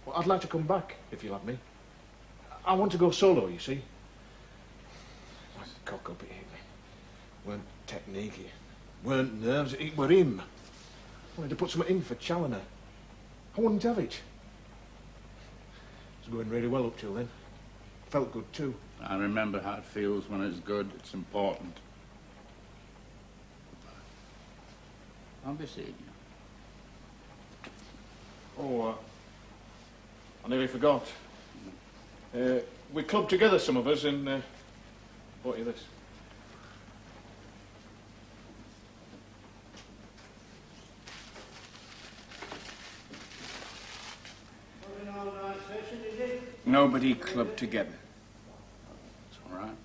Well, I'd like to come back, if you'll have me. I want to go solo, you see. Like cock up, it hit me. Weren't technique, it weren't nerves, it were him. I wanted to put something in for Challoner. I wouldn't have it. It was going really well up till then. Felt good, too. I remember how it feels when it's good. It's important. I'll be seeing you. Oh, I nearly forgot. We clubbed together, some of us, and bought you this. Nobody clubbed together. It's all right.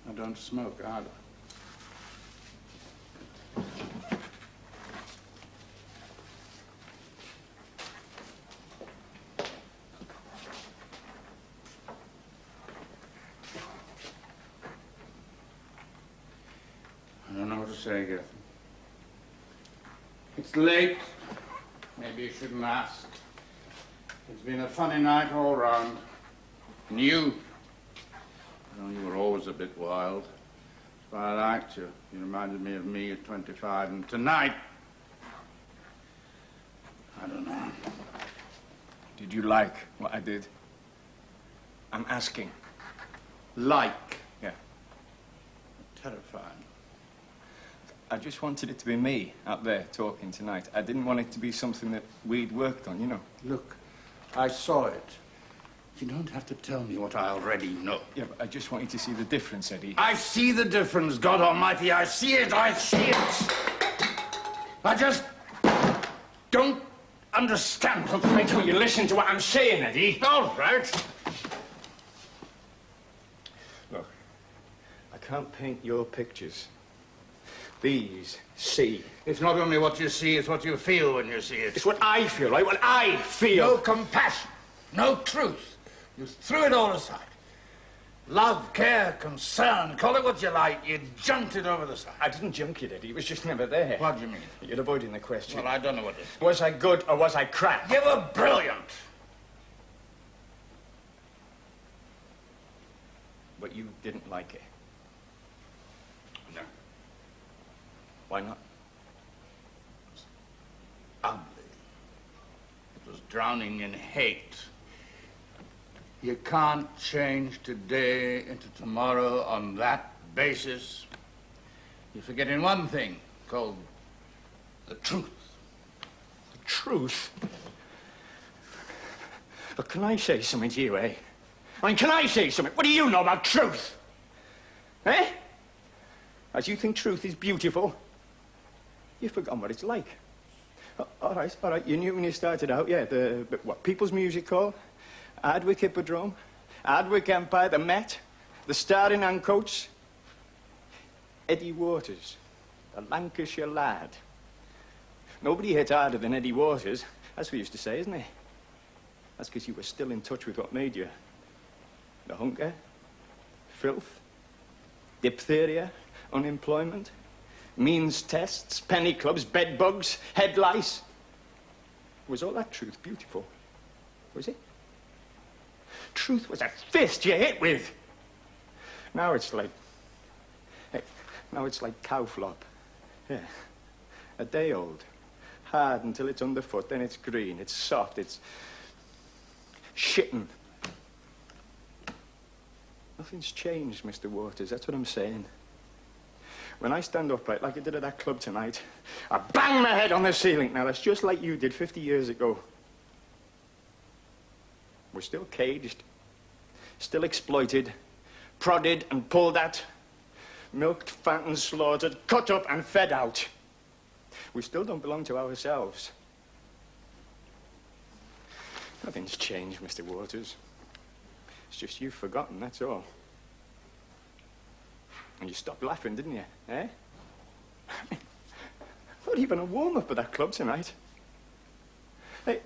I don't smoke either. I don't know what to say, Gethin. It's late. Maybe you shouldn't ask. It's been a funny night all round. And you know, you were always a bit wild. That's why I liked you. You reminded me of me at 25. And tonight, I don't know. Did you like what I did? I'm asking. Like? Yeah. Terrifying. I just wanted it to be me out there talking tonight. I didn't want it to be something that we'd worked on, you know. Look, I saw it. You don't have to tell me what I already know. Yeah, but I just want you to see the difference, Eddie. I see the difference, God Almighty. I see it, I see it. I just don't understand. Look, why don't you listen to what I'm saying, Eddie? All right. Look, I can't paint your pictures. These see. It's not only what you see, it's what you feel when you see it. It's what I feel, right? What I feel. No compassion, no truth. You threw it all aside. Love, care, concern, call it what you like. You junked it over the side. I didn't junk it, Eddie. It was just never there. What do you mean? You're avoiding the question. Well, I don't know what it is. Was I good or was I crap? You were brilliant. But you didn't like it. No. Why not? It was ugly. It was drowning in hate. You can't change today into tomorrow on that basis. You're forgetting one thing called the truth. The truth? Look, can I say something to you, eh? I mean, can I say something? What do you know about truth? Eh? As you think truth is beautiful, you've forgotten what it's like. All right. You knew when you started out, yeah, what, People's Music Hall, Ardwick Hippodrome, Ardwick Empire, the Met, the Starring Ancoats, Eddie Waters, a Lancashire lad. Nobody hit harder than Eddie Waters. That's what we used to say, isn't it? That's because you were still in touch with what made you. The hunger, filth, diphtheria, unemployment, means tests, penny clubs, bed bugs, head lice. Was all that truth beautiful? Was it? Truth was a fist you hit with. Now it's like cow flop. Yeah. A day old. Hard until it's underfoot, then it's green, it's soft, it's shitting. Nothing's changed, Mr. Waters, that's what I'm saying. When I stand upright like I did at that club tonight, I bang my head on the ceiling. Now, that's just like you did 50 years ago. We're still caged, still exploited, prodded and pulled at, milked, fattened, slaughtered, cut up and fed out. We still don't belong to ourselves. Nothing's changed, Mr. Waters. It's just you've forgotten, that's all. And you stopped laughing, didn't you, eh? Not even a warm-up at that club tonight. Hey,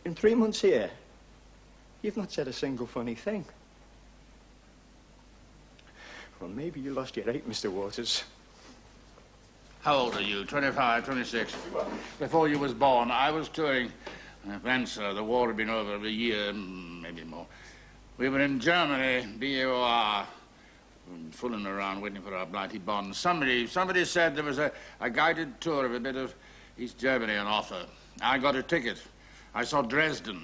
in 3 months here, you've not said a single funny thing. Well, maybe you lost your eight, Mr. Waters. How old are you? 25, 26? Before you was born, I was touring Then, sir, the war had been over a year, maybe more. We were in Germany, BOR, fooling around waiting for our blighty bonds. Somebody said there was a guided tour of a bit of East Germany on offer. I got a ticket. I saw Dresden.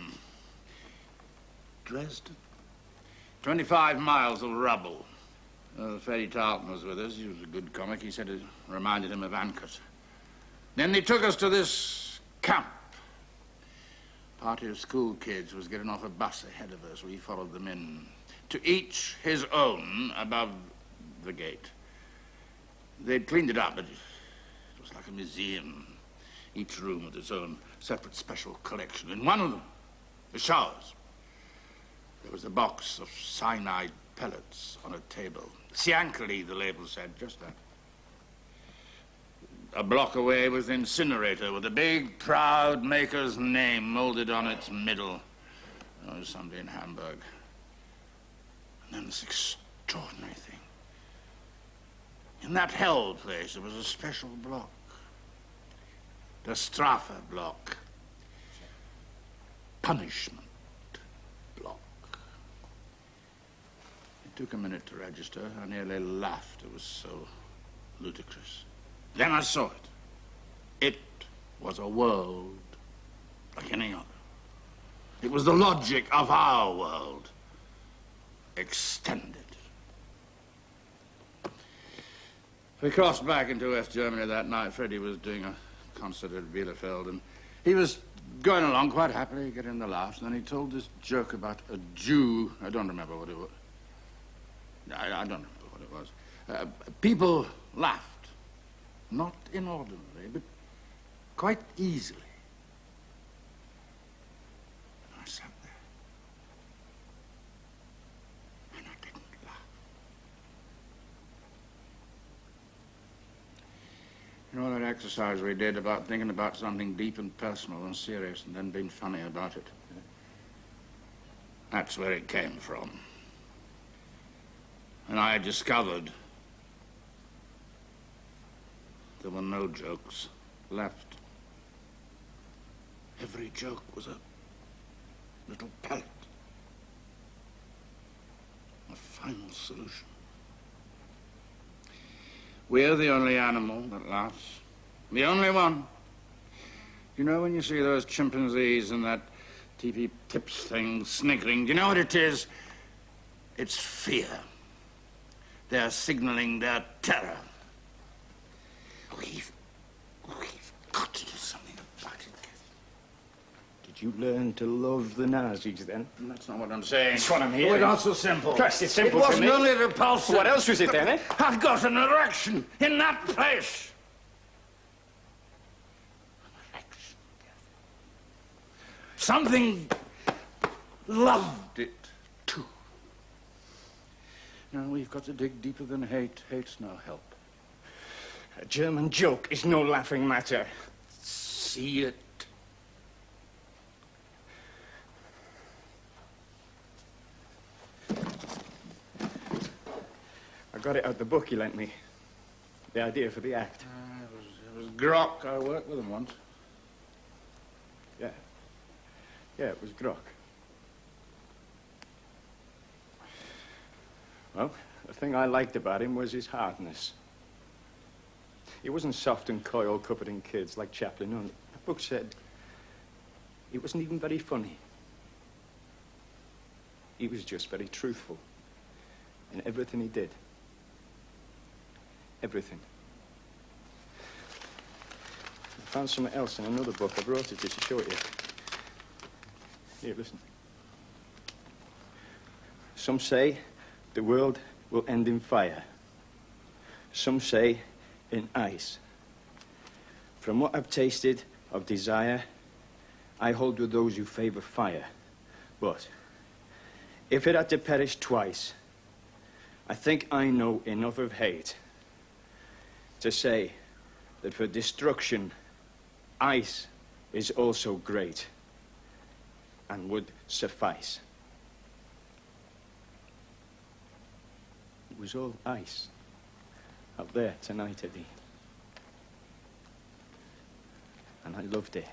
Dresden? 25 miles of rubble. Freddie Tarleton was with us. He was a good comic. He said it reminded him of Ancus. Then they took us to this camp. Party of school kids was getting off a bus ahead of us. We followed them in. To each his own above the gate. They'd cleaned it up, but it was like a museum. Each room with its own separate special collection. In one of them, the showers, there was a box of cyanide pellets on a table. Ciancoli, the label said, just that. A block away was the incinerator with a big, proud maker's name molded on its middle. Oh, somebody in Hamburg. And then this extraordinary thing. In that hell place, there was a special block. The Strafe block. Punishment block. It took a minute to register. I nearly laughed. It was so ludicrous. Then I saw it. It was a world like any other. It was the logic of our world, extended. We crossed back into West Germany that night. Freddie was doing a concert at Bielefeld, and he was going along quite happily, getting the laughs, and then he told this joke about a Jew. I don't remember what it was. I don't remember what it was. People laughed. Not inordinately, but quite easily. And I sat there. And I didn't laugh. You know that exercise we did about thinking about something deep and personal and serious and then being funny about it? That's where it came from. And I discovered there were no jokes left. Every joke was a little pellet. A final solution. We're the only animal that laughs. The only one. You know when you see those chimpanzees and that TV tips thing sniggering, do you know what it is? It's fear. They're signaling their terror. We've got to do something about it. Did you learn to love the Nazis then? That's not what I'm saying. That's what I'm hearing. It was not so simple. Trust, it's simple It to wasn't me. only repulsive. What else was it then, eh? I got an erection in that place. An erection. Something loved it, too. Now, we've got to dig deeper than hate. Hate's no help. A German joke is no laughing matter. See it. I got it out the book you lent me. The idea for the act. It was Grock. I worked with him once. Yeah. Yeah, it was Grock. Well, the thing I liked about him was his hardness. He wasn't soft and coy, all comforting kids like Chaplin. No, the book said he wasn't even very funny. He was just very truthful in everything he did. Everything. I found something else in another book. I brought it just to show it you. Here, listen. Some say the world will end in fire. Some say in ice. From what I've tasted of desire, I hold with those who favor fire. But if it had to perish twice, I think I know enough of hate to say that for destruction, ice is also great and would suffice. It was all ice out there tonight, Eddie. And I loved it.